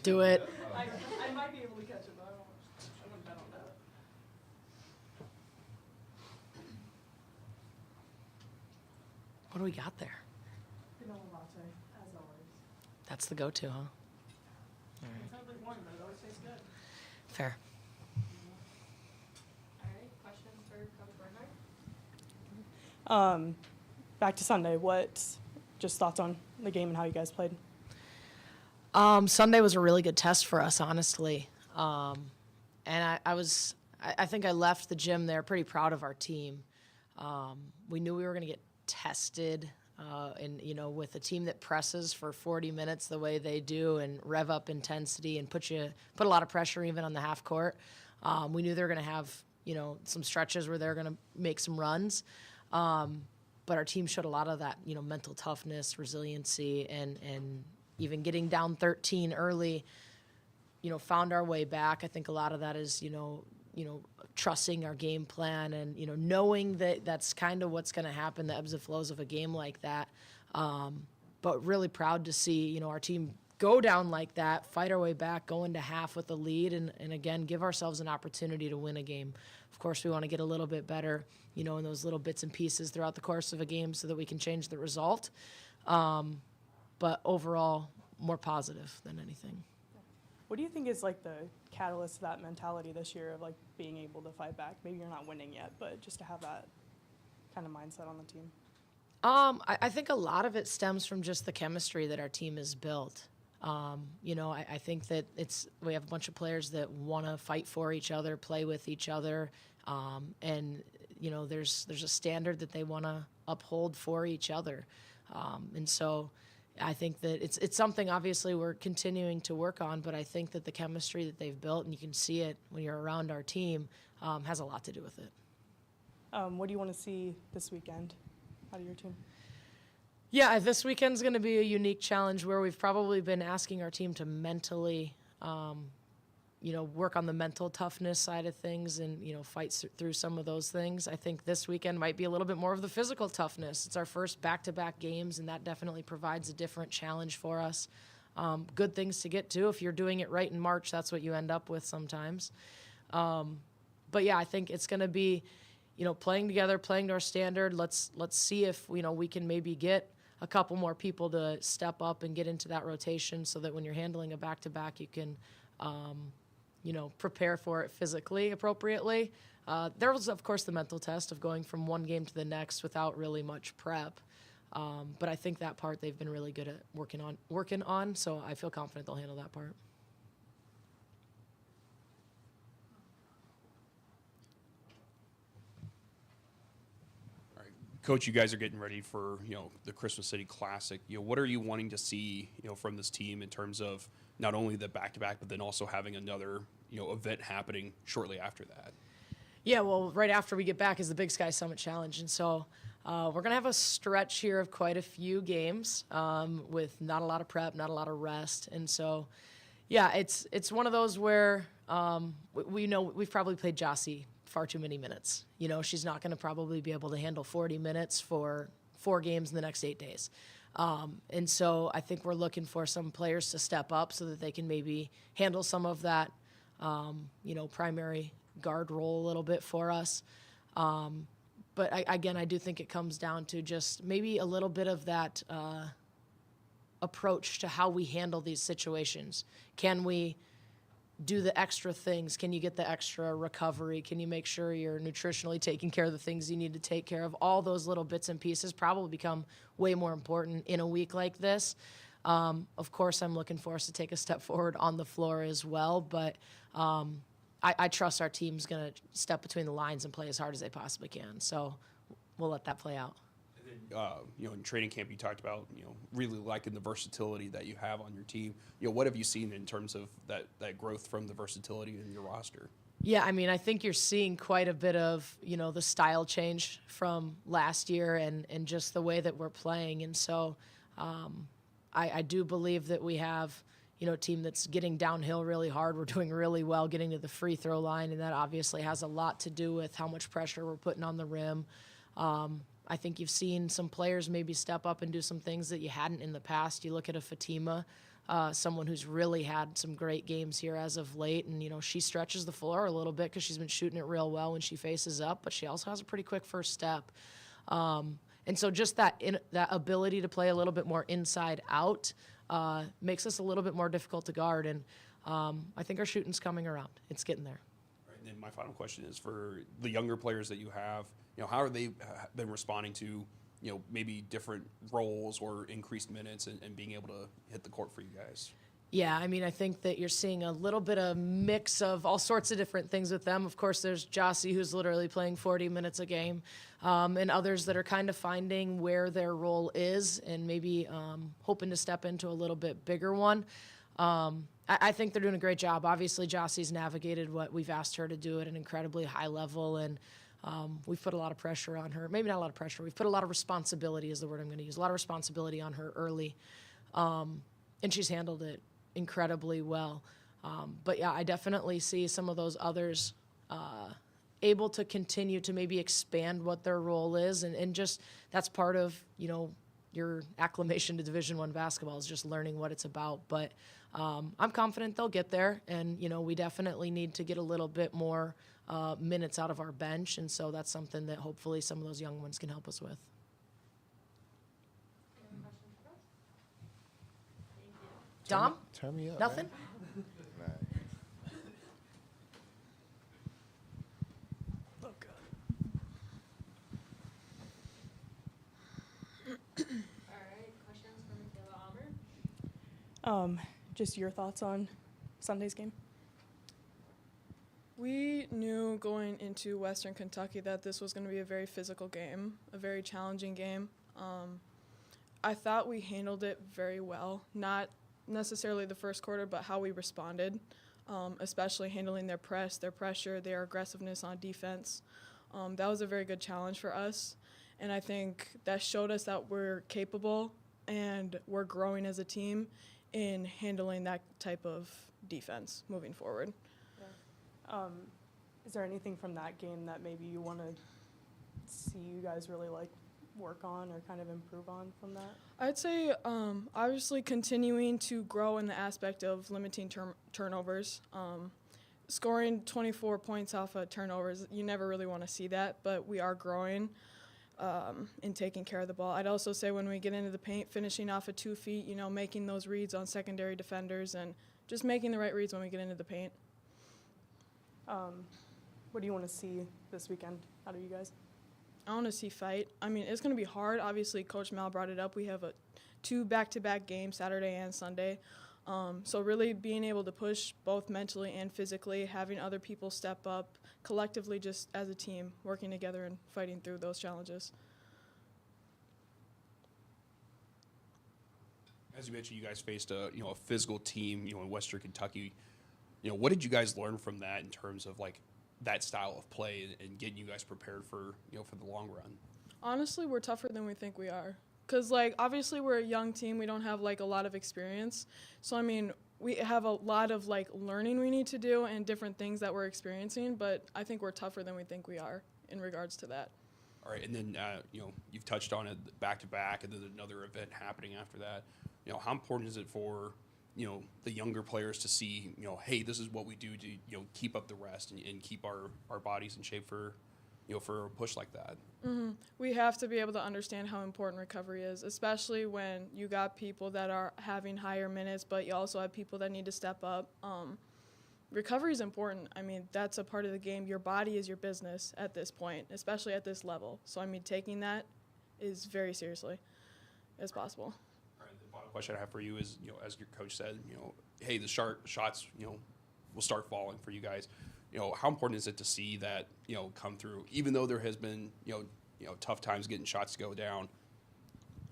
Do it. I might be able to catch it, but I wouldn't bet on that. What do we got there? Vanilla latte, as always. That's the go-to, huh? It sounds like one, but it always tastes good. Fair. All right, questions for Coach Bernhardt? Back to Sunday, what just thoughts on the game and how you guys played? Sunday was a really good test for us, honestly. And I think I left the gym there pretty proud of our team. We knew we were going to get tested, and with a team that presses for 40 minutes the way they do and rev up intensity and put a lot of pressure even on the half court. We knew they were going to have some stretches where they're going to make some runs. But our team showed a lot of that, mental toughness, resiliency, and even getting down 13 early, found our way back. I think a lot of that is, trusting our game plan and, knowing that that's kind of what's going to happen, the ebbs and flows of a game like that. But really proud to see, our team go down like that, fight our way back, go into half with a lead, and again, give ourselves an opportunity to win a game. Of course, we want to get a little bit better, in those little bits and pieces throughout the course of a game so that we can change the result. But overall, more positive than anything. What do you think is like the catalyst to that mentality this year of like being able to fight back? Maybe you're not winning yet, but just to have that kind of mindset on the team. I think a lot of it stems from just the chemistry that our team has built. I think that we have a bunch of players that want to fight for each other, play with each other, and there's a standard that they want to uphold for each other, and so I think that it's something obviously we're continuing to work on, but I think that the chemistry that they've built, and you can see it when you're around our team, has a lot to do with it. What do you want to see this weekend out of your team? Yeah, this weekend's going to be a unique challenge where we've probably been asking our team to mentally, work on the mental toughness side of things and, fight through some of those things. I think this weekend might be a little bit more of the physical toughness. It's our first back-to-back games, and that definitely provides a different challenge for us. Good things to get to. If you're doing it right in March, that's what you end up with sometimes. But, yeah, I think it's going to be, playing together, playing to our standard. Let's see if, we can maybe get a couple more people to step up and get into that rotation so that when you're handling a back-to-back, you can, prepare for it physically appropriately. There was, of course, the mental test of going from one game to the next without really much prep. But I think that part they've been really good at working on, so I feel confident they'll handle that part. Coach, you guys are getting ready for, the Christmas City Classic. What are you wanting to see, from this team in terms of not only the back-to-back, but then also having another, event happening shortly after that? Yeah, well, right after we get back is the Big Sky Summit Challenge, and so we're going to have a stretch here of quite a few games with not a lot of prep, not a lot of rest, and so, yeah, it's one of those where we know we've probably played Jossie far too many minutes. She's not going to probably be able to handle 40 minutes for 4 games in the next 8 days. And so I think we're looking for some players to step up so that they can maybe handle some of that, primary guard role a little bit for us. But I do think it comes down to just maybe a little bit of that approach to how we handle these situations. Can we do the extra things? Can you get the extra recovery? Can you make sure you're nutritionally taking care of the things you need to take care of? All those little bits and pieces probably become way more important in a week like this. Of course, I'm looking for us to take a step forward on the floor as well, but I trust our team's going to step between the lines and play as hard as they possibly can. So we'll let that play out. In training camp, you talked about, really liking the versatility that you have on your team. What have you seen in terms of that growth from the versatility in your roster? Yeah, I think you're seeing quite a bit of, the style change from last year and just the way that we're playing. And so I do believe that we have, a team that's getting downhill really hard. We're doing really well getting to the free throw line, and that obviously has a lot to do with how much pressure we're putting on the rim. I think you've seen some players maybe step up and do some things that you hadn't in the past. You look at a Fatima, someone who's really had some great games here as of late. And, she stretches the floor a little bit because she's been shooting it real well when she faces up, but she also has a pretty quick first step. And so just that ability to play a little bit more inside out makes us a little bit more difficult to guard. And I think our shooting's coming around. It's getting there. Right, and then my final question is for the younger players that you have, how are they been responding to, maybe different roles or increased minutes and being able to hit the court for you guys? Yeah, I think that you're seeing a little bit of mix of all sorts of different things with them. Of course, there's Jossie, who's literally playing 40 minutes a game, and others that are kind of finding where their role is and maybe hoping to step into a little bit bigger one. I think they're doing a great job. Obviously, Jossie's navigated what we've asked her to do at an incredibly high level, and we've put a lot of pressure on her. Maybe not a lot of pressure. We've put a lot of responsibility is the word I'm going to use. A lot of responsibility on her early, and she's handled it incredibly well. But yeah, I definitely see some of those others able to continue to maybe expand what their role is, and just that's part of your acclimation to Division I basketball is just learning what it's about. But I'm confident they'll get there, and we definitely need to get a little bit more minutes out of our bench, and so that's something that hopefully some of those young ones can help us with. Any other questions for us? Thank you. Dom? Turn me up. Nothing? Man. Oh, God. All right, questions for Michaela Almer? Just your thoughts on Sunday's game? We knew going into Western Kentucky that this was going to be a very physical game, a very challenging game. I thought we handled it very well, not necessarily the first quarter, but how we responded, especially handling their press, their pressure, their aggressiveness on defense. That was a very good challenge for us, and I think that showed us that we're capable and we're growing as a team in handling that type of defense moving forward. Is there anything from that game that maybe you want to see you guys really work on or kind of improve on from that? I'd say obviously continuing to grow in the aspect of limiting turnovers. Scoring 24 points off of turnovers, you never really want to see that, but we are growing in taking care of the ball. I'd also say when we get into the paint, finishing off of 2 feet, making those reads on secondary defenders and just making the right reads when we get into the paint. What do you want to see this weekend out of you guys? I want to see fight. It's going to be hard. Obviously, Coach Mal brought it up. We have 2 back-to-back games, Saturday and Sunday. So really being able to push both mentally and physically, having other people step up, collectively just as a team, working together and fighting through those challenges. As you mentioned, you guys faced a physical team in Western Kentucky. What did you guys learn from that in terms of that style of play and getting you guys prepared for for the long run? Honestly, we're tougher than we think we are. Because, obviously we're a young team. We don't have, a lot of experience. So, we have a lot of, learning we need to do and different things that we're experiencing. But I think we're tougher than we think we are in regards to that. All right, and then, you've touched on it back-to-back and then another event happening after that. How important is it for, the younger players to see, hey, this is what we do to, keep up the rest and keep our bodies in shape for, for a push like that? Mm-hmm. We have to be able to understand how important recovery is, especially when you got people that are having higher minutes, but you also have people that need to step up. Recovery is important. That's a part of the game. Your body is your business at this point, especially at this level. So, taking that is very seriously as possible. All right, the final question I have for you is, as your coach said, hey, the shots, will start falling for you guys. How important is it to see that, come through? Even though there has been, tough times getting shots to go down,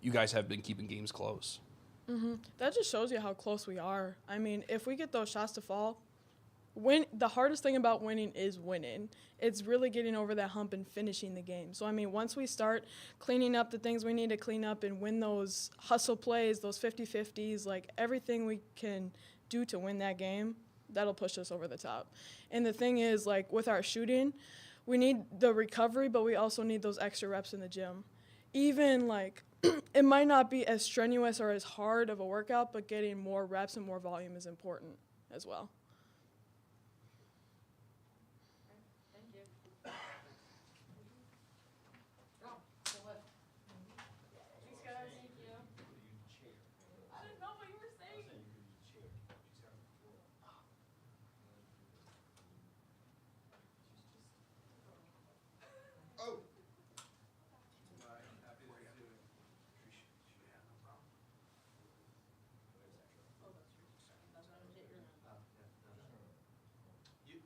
you guys have been keeping games close. Mm-hmm. That just shows you how close we are. If we get those shots to fall, the hardest thing about winning is winning. It's really getting over that hump and finishing the game. So, once we start cleaning up the things we need to clean up and win those hustle plays, those 50-50s, everything we can do to win that game, that'll push us over the top. And the thing is, with our shooting, we need the recovery, but we also need those extra reps in the gym. Even, it might not be as strenuous or as hard of a workout, but getting more reps and more volume is important as well. Thank you. Thanks, guys. Thank you. I didn't know what you were saying.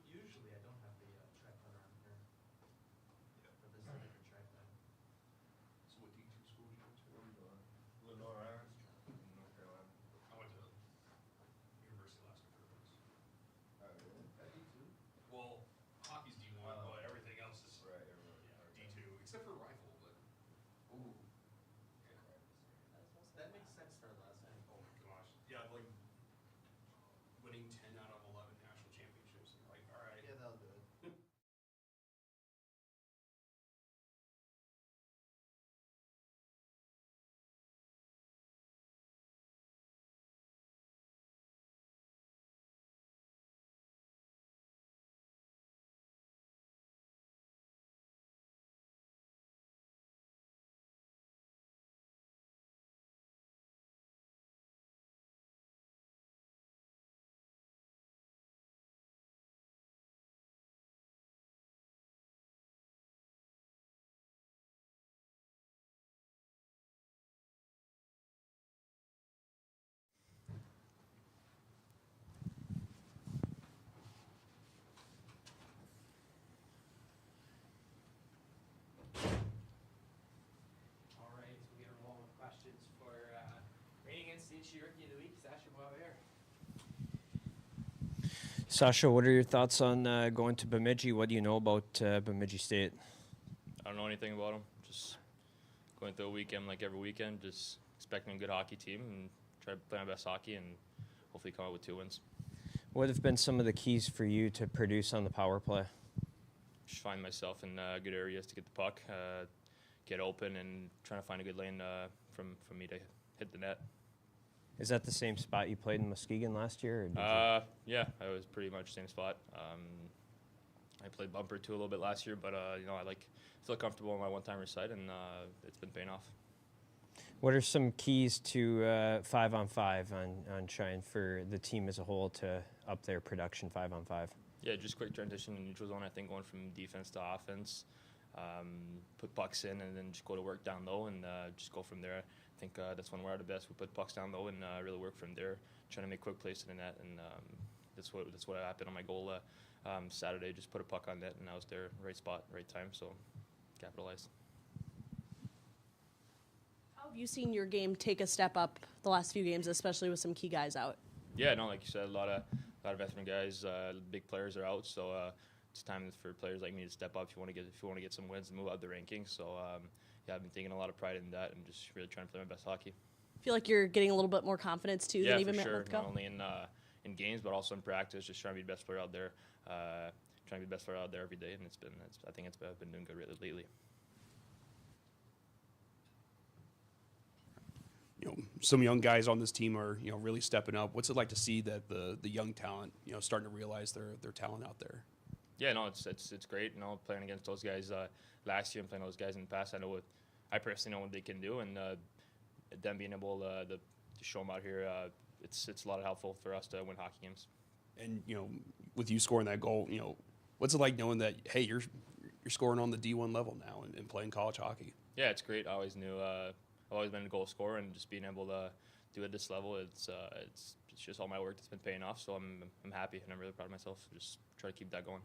Usually I don't have the tripod on here, but this is a different tripod. So what D2 school did you go to? Lenora. North Carolina. I went to University of Alaska Fairbanks. Well, hockey's D1, but everything else is D2, except for rifle. But That makes sense for last night. oh my gosh, yeah, like winning 10 out of 11 national championships. And you're like, all right. Yeah, that'll do it. All right, so we're gonna roll with questions for reigning NCHC Rookie of the Week, Sasha Boisvert. Sasha, what are your thoughts on going to Bemidji? What do you know about Bemidji State? I don't know anything about them. Just going through a weekend like every weekend, just expecting a good hockey team and try to play my best hockey and hopefully come out with 2 wins. What have been some of the keys for you to produce on the power play? Just find myself in good areas to get the puck, get open, and trying to find a good lane from me to hit the net. Is that the same spot you played in Muskegon last year? Or did Yeah, I was pretty much same spot. I played bumper too a little bit last year, but I feel comfortable on my one-timer side, and it's been paying off. What are some keys to 5-on-5 on trying for the team as a whole to up their production 5-on-5? Yeah, just quick transition in neutral zone. I think going from defense to offense, put pucks in, and then just go to work down low and just go from there. I think that's when we're at the best. We put pucks down low and really work from there, trying to make quick plays to the net, and that's what happened on my goal Saturday. Just put a puck on net, and I was there, right spot, right time, so capitalized. How have you seen your game take a step up the last few games, especially with some key guys out? Yeah, no, like you said, a lot of veteran guys, big players are out, so it's time for players like me to step up if you want to get some wins and move up the rankings. So yeah, I've been taking a lot of pride in that and just really trying to play my best hockey. Feel like you're getting a little bit more confidence too Yeah, than even for a sure. month ago? Not only in games, but also in practice. Just trying to be the best player out there. Trying to be the best player out there every day, and I think I've been doing good lately. Some young guys on this team are really stepping up. What's it like to see that the young talent starting to realize their talent out there? Yeah, no, it's great. Playing against those guys last year and playing those guys in the past, I personally know what they can do, and them being able to show them out here, it's a lot of helpful for us to win hockey games. And with you scoring that goal, what's it like knowing that you're scoring on the D1 level now and playing college hockey? Yeah, it's great. I always knew I've always been a goal scorer, and just being able to do it at this level, it's just all my work that's been paying off. So I'm happy, and I'm really proud of myself. Just try to keep that going.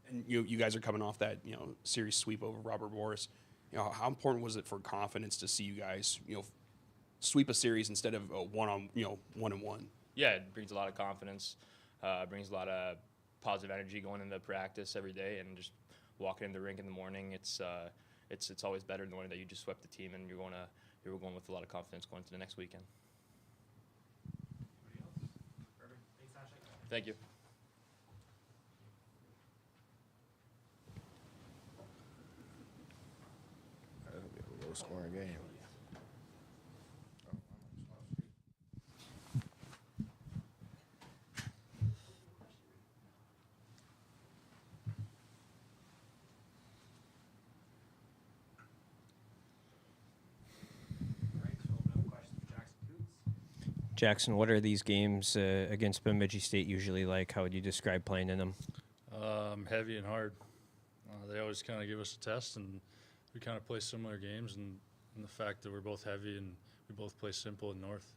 And you guys are coming off that series sweep over Robert Morris. How important was it for confidence to see you guys sweep a series instead of a one-on-1? Yeah, it brings a lot of confidence. Brings a lot of positive energy going into practice every day, and just walking in the rink in the morning. It's always better knowing that you just swept the team, and you're going with a lot of confidence going to the next weekend. Perfect. Thanks, Sasha. Thank you. That'll be a low scoring game. Jackson, what are these games against Bemidji State usually like? How would you describe playing in them? Heavy and hard. They always kind of give us a test, and we kind of play similar games, and the fact that we're both heavy and we both play simple in North.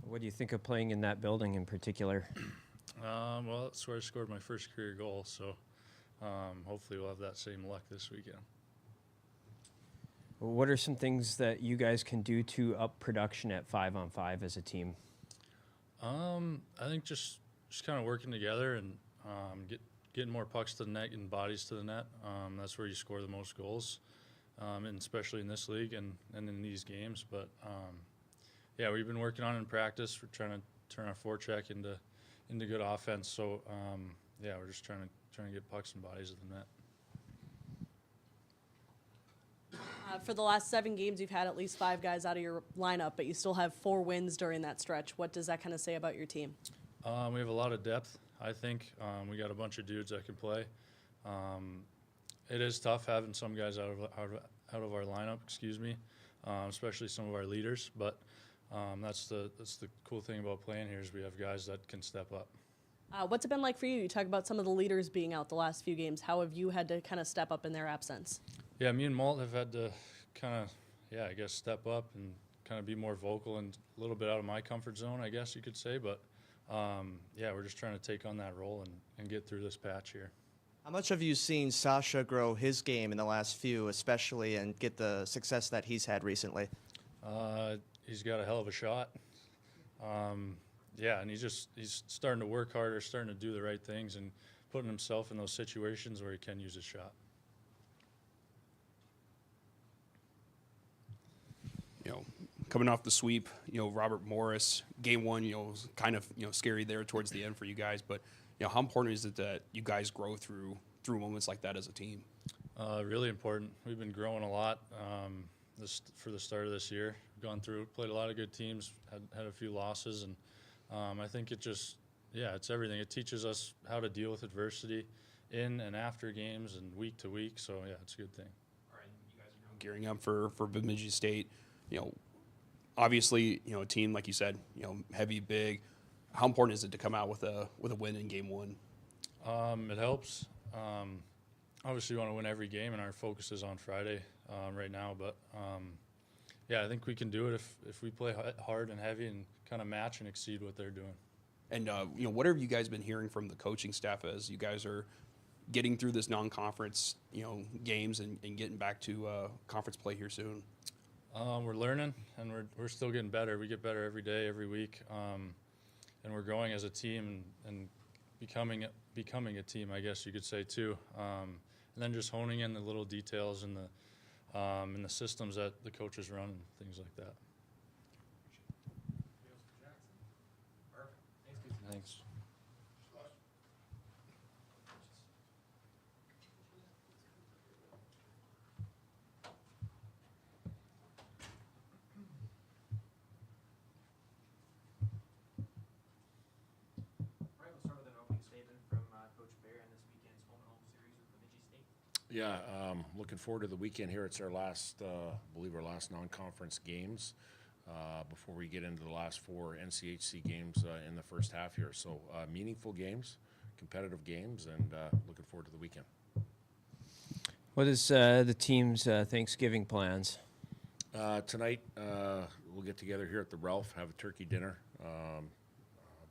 What do you think of playing in that building in particular? Well, that's where I scored my first career goal, so hopefully we'll have that same luck this weekend. What are some things that you guys can do to up production at 5-on-5 as a team? I think just kind of working together and getting more pucks to the net and bodies to the net. That's where you score the most goals, and especially in this league and in these games. But yeah, we've been working on it in practice. We're trying to turn our forecheck into good offense. So yeah, we're just trying to get pucks and bodies to the net. For the last 7 games, you've had at least 5 guys out of your lineup, but you still have 4 wins during that stretch. What does that kind of say about your team? We have a lot of depth, I think. We got a bunch of dudes that can play. It is tough having some guys out of our lineup, especially some of our leaders. But that's the cool thing about playing here is we have guys that can step up. What's it been like for you? You talk about some of the leaders being out the last few games. How have you had to kind of step up in their absence? Yeah, me and Malt have had to kind of, I guess, step up and kind of be more vocal and a little bit out of my comfort zone, I guess you could say. But, yeah, we're just trying to take on that role and get through this patch here. How much have you seen Sasha grow his game in the last few, especially, and get the success that he's had recently? He's got a hell of a shot. Yeah, and he's starting to work harder, starting to do the right things, and putting himself in those situations where he can use his shot. Coming off the sweep, Robert Morris, game 1, was kind of, scary there towards the end for you guys. But, how important is it that you guys grow through moments like that as a team? Really important. We've been growing a lot for the start of this year. Gone through, played a lot of good teams, had a few losses, and I think it just, it's everything. It teaches us how to deal with adversity in and after games and week to week. So, yeah, it's a good thing. All right, you guys are now gearing up for Bemidji State. Obviously, a team like you said, heavy, big. How important is it to come out with a win in game 1? It helps. Obviously, we want to win every game, and our focus is on Friday right now. But yeah, I think we can do it if we play hard and heavy and kind of match and exceed what they're doing. And what have you guys been hearing from the coaching staff as you guys are getting through this non-conference, games and getting back to conference play here soon? We're learning, and we're still getting better. We get better every day, every week, and we're growing as a team and becoming a team, I guess you could say too. And then just honing in the little details and the systems that the coaches run and things like that. Thanks. Yeah, looking forward to the weekend here. It's our last, believe our last non-conference games before we get into the last 4 NCHC games in the first half here. So meaningful games, competitive games, and looking forward to the weekend. What is the team's Thanksgiving plans? Tonight, we'll get together here at the Ralph, have a turkey dinner.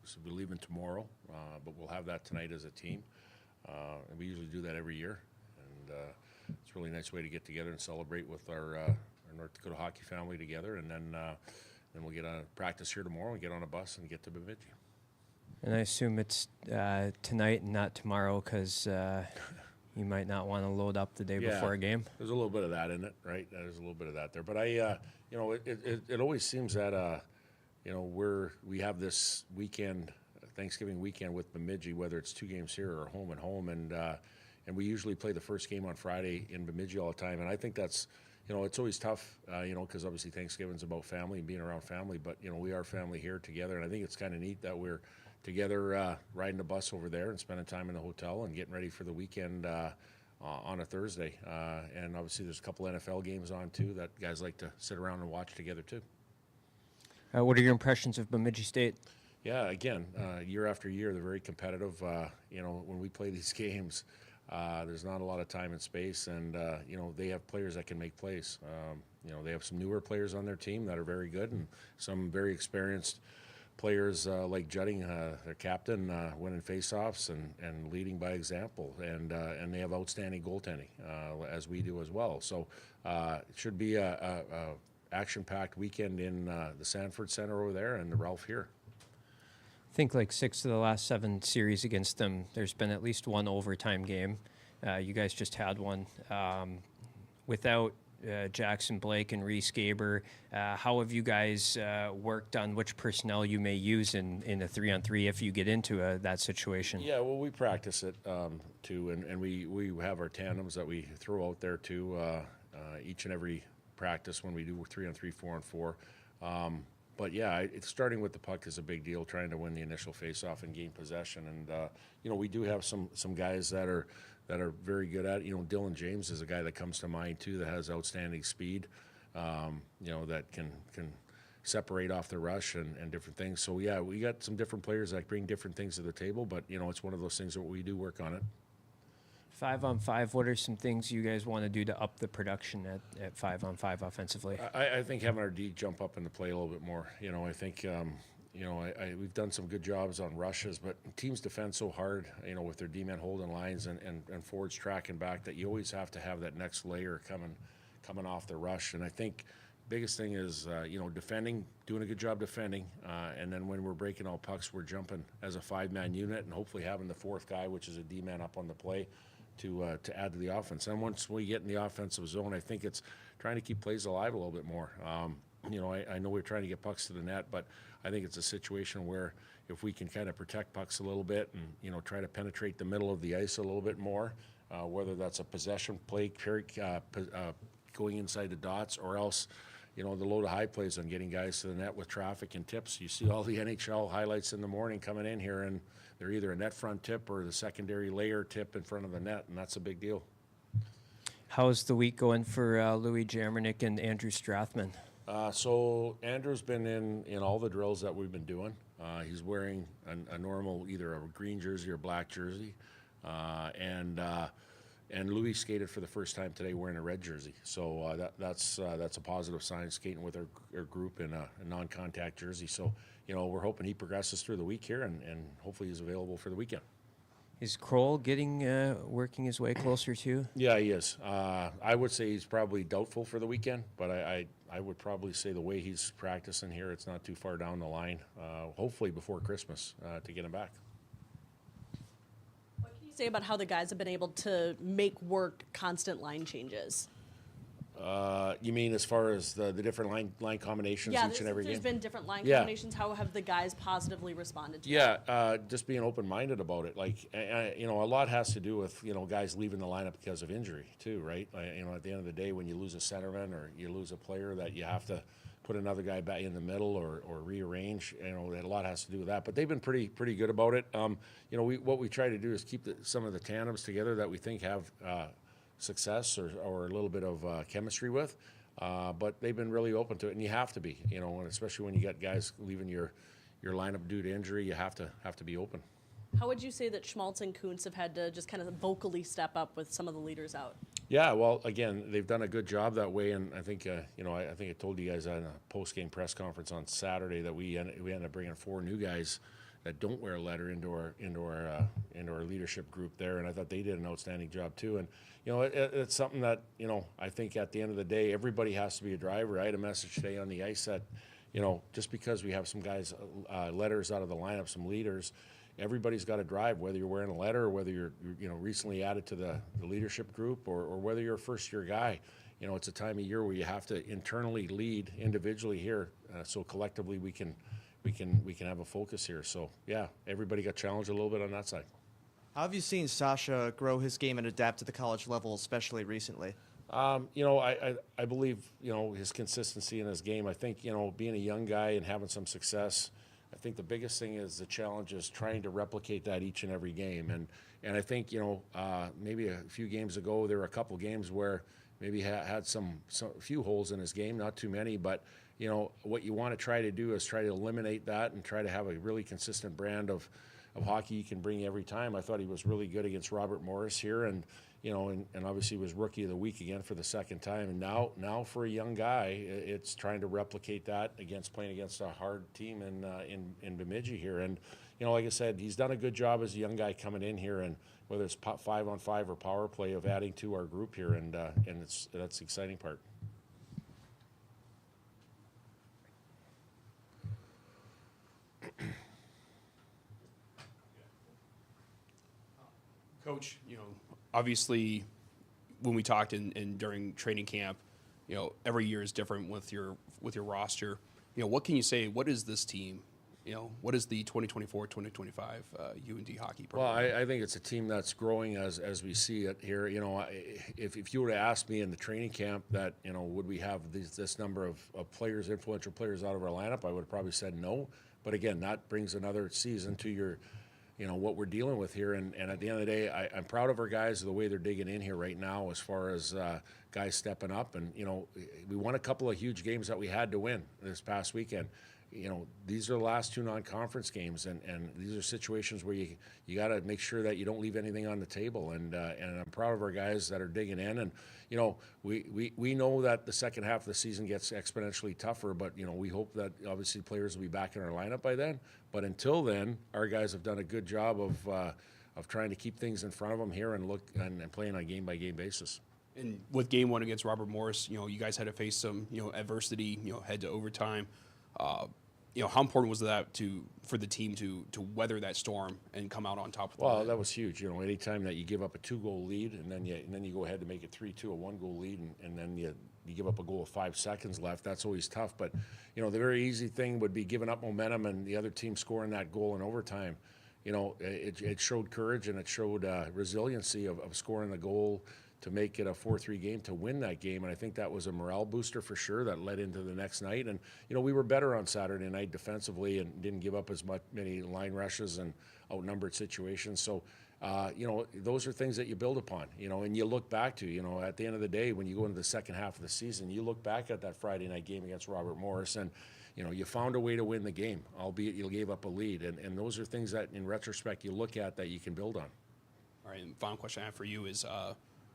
So we're leaving tomorrow, but we'll have that tonight as a team. And we usually do that every year. It's a really nice way to get together and celebrate with our North Dakota hockey family together, and then we'll get on practice here tomorrow and get on a bus and get to Bemidji. And I assume it's tonight and not tomorrow because you might not want to load up the day before a game. There's a little bit of that in it, right? There's a little bit of that there, but it always seems that we have this weekend, Thanksgiving weekend with Bemidji, whether it's 2 games here or home and home, and we usually play the first game on Friday in Bemidji all the time. And I think that's, it's always tough, because obviously Thanksgiving's about family and being around family, but, we are family here together. And I think it's kind of neat that we're together riding the bus over there and spending time in the hotel and getting ready for the weekend on a Thursday. And obviously there's a couple NFL games on too that guys like to sit around and watch together too. What are your impressions of Bemidji State? Yeah, again, year after year, they're very competitive. When we play these games, there's not a lot of time and space, and they have players that can make plays. They have some newer players on their team that are very good, and some very experienced players like Judding, their captain, winning faceoffs and leading by example, and they have outstanding goaltending, as we do as well. So it should be a action-packed weekend in the Sanford Center over there and the Ralph here. I think like 6 of the last 7 series against them, there's been at least one overtime game. You guys just had one. Without Jackson Blake and Reese Gaber, how have you guys worked on which personnel you may use in a 3-on-3 if you get into that situation? Yeah, well, we practice it too, and we have our tandems that we throw out there too, each and every practice when we do 3-on-3, 4-on-4. But yeah, starting with the puck is a big deal, trying to win the initial faceoff and gain possession. And we do have some guys that are very good at it. Dylan James is a guy that comes to mind too, that has outstanding speed. That can separate off the rush and different things. So yeah, we got some different players that bring different things to the table. But it's one of those things that we do work on it. 5-on-5, what are some things you guys want to do to up the production at 5-on-5 offensively? I think having our D jump up into play a little bit more. I think we've done some good jobs on rushes, but teams defend so hard, with their D-men holding lines and forwards tracking back, that you always have to have that next layer coming off the rush. And I think biggest thing is defending, doing a good job defending, and then when we're breaking all pucks, we're jumping as a 5-man unit and hopefully having the fourth guy, which is a D-man, up on the play to add to the offense. And once we get in the offensive zone, I think it's trying to keep plays alive a little bit more. I know we're trying to get pucks to the net, but I think it's a situation where if we can kind of protect pucks a little bit and try to penetrate the middle of the ice a little bit more, whether that's a possession play, going inside the dots, or else the low to high plays on getting guys to the net with traffic and tips. You see all the NHL highlights in the morning coming in here, and they're either a net front tip or the secondary layer tip in front of the net, and that's a big deal. How's the week going for Louis Jamernick and Andrew Strathman? So Andrew's been in all the drills that we've been doing. He's wearing a normal, either a green jersey or black jersey, and Louis skated for the first time today wearing a red jersey. So that's a positive sign, skating with our group in a non-contact jersey. So we're hoping he progresses through the week here, and hopefully he's available for the weekend. Is Kroll working his way closer too? Yeah, he is. I would say he's probably doubtful for the weekend, but I would probably say the way he's practicing here, it's not too far down the line. Hopefully before Christmas to get him back. What can you say about how the guys have been able to make work constant line changes? You mean as far as the different line combinations each and every game? There's been different line combinations. How have the guys positively responded to that? Just being open-minded about it. Like, a lot has to do with, guys leaving the lineup because of injury too, right? At the end of the day, when you lose a centerman or you lose a player that you have to put another guy back in the middle or rearrange, a lot has to do with that. But they've been pretty good about it. What we try to do is keep some of the tandems together that we think have success or a little bit of chemistry with, but they've been really open to it, and you have to be, and especially when you got guys leaving your lineup due to injury, you have to be open. How would you say that Schmaltz and Kuntz have had to just kind of vocally step up with some of the leaders out? Yeah, well, again, they've done a good job that way, and I think I think I told you guys on a post-game press conference on Saturday that we ended up bringing 4 new guys that don't wear a letter into our leadership group there, and I thought they did an outstanding job too. And it's something that I think at the end of the day, everybody has to be a driver. I had a message today on the ice that just because we have some guys letters out of the lineup, some leaders, everybody's got to drive. Whether you're wearing a letter, or whether you're recently added to the leadership group, or whether you're a first-year guy. It's a time of year where you have to internally lead individually here, so collectively we can have a focus here. So yeah, everybody got challenged a little bit on that side. How have you seen Sasha grow his game and adapt to the college level, especially recently? I believe his consistency in his game. I think being a young guy and having some success, I think the biggest thing is the challenge is trying to replicate that each and every game. And I think maybe a few games ago there were a couple games where maybe had some few holes in his game, not too many, but you know, what you want to try to do is try to eliminate that and try to have a really consistent brand of hockey you can bring every time. I thought he was really good against Robert Morris here, and you know, and obviously was Rookie of the Week again for the second time. And now for a young guy, it's trying to replicate that against playing against a hard team in Bemidji here. And you know, like I said, he's done a good job as a young guy coming in here, and whether it's 5-on-5 or power play, of adding to our group here, and that's the exciting part. Coach, you know, obviously, when we talked in during training camp, you know, every year is different with your roster. You know, what can you say? What is this team? You know, what is the 2024-2025 UND hockey program? Well, I think it's a team that's growing as we see it here. You know, if you were to ask me in the training camp that, you know, would we have this number of players, influential players out of our lineup, I would have probably said no. But again, that brings another season to your, you know, what we're dealing with here. And at the end of the day, I'm proud of our guys, the way they're digging in here right now as far as guys stepping up. And, you know, we won a couple of huge games that we had to win this past weekend. You know, these are the last two non-conference games, and these are situations where you got to make sure that you don't leave anything on the table. And I'm proud of our guys that are digging in. And, you know, we know that the second half of the season gets exponentially tougher, but, you know, we hope that obviously players will be back in our lineup by then. But until then, our guys have done a good job of trying to keep things in front of them here and look and playing on a game-by-game basis. And with game one against Robert Morris, you know, you guys had to face some, you know, adversity, you know, head to overtime. You know, how important was that for the team to weather that storm and come out on top of the Well, that was huge. You know, anytime that you give up a 2-goal lead and then you go ahead to make it 3-2, a 1-goal lead, and then you give up a goal with 5 seconds left, that's always tough. But, you know, the very easy thing would be giving up momentum and the other team scoring that goal in overtime. You know, it showed courage and it showed resiliency of scoring the goal to make it a 4-3 game, to win that game. And I think that was a morale booster for sure that led into the next night. And, you know, we were better on Saturday night defensively and didn't give up as many line rushes and outnumbered situations. So, you know, those are things that you build upon, you know, and you look back to, you know, at the end of the day, when you go into the second half of the season, you look back at that Friday night game against Robert Morris and, you know, you found a way to win the game, albeit you gave up a lead. And those are things that in retrospect you look at that you can build on. All right, and final question I have for you is,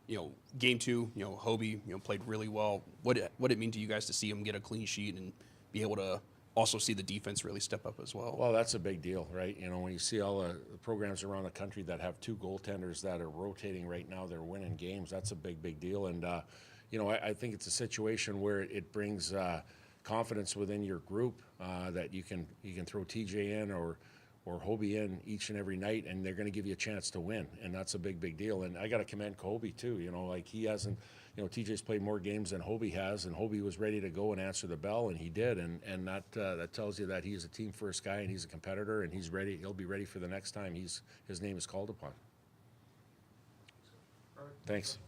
you know, game two, you know, Hobie, you know, played really well. What it mean to you guys to see him get a clean sheet and be able to also see the defense really step up as well? Well, that's a big deal, right? You know, when you see all the programs around the country that have 2 goaltenders that are rotating right now, they're winning games. That's a big deal. And, you know, I think it's a situation where it brings confidence within your group that you can throw TJ in or Hobie in each and every night, and they're going to give you a chance to win, and that's a big deal. And I got to commend Hobie too. You know, like he hasn't, you know, TJ's played more games than Hobie has, and Hobie was ready to go and answer the bell, and he did. And that tells you that he's a team first guy, and he's a competitor, and he's ready. He'll be ready for the next time his name is called upon. Thanks.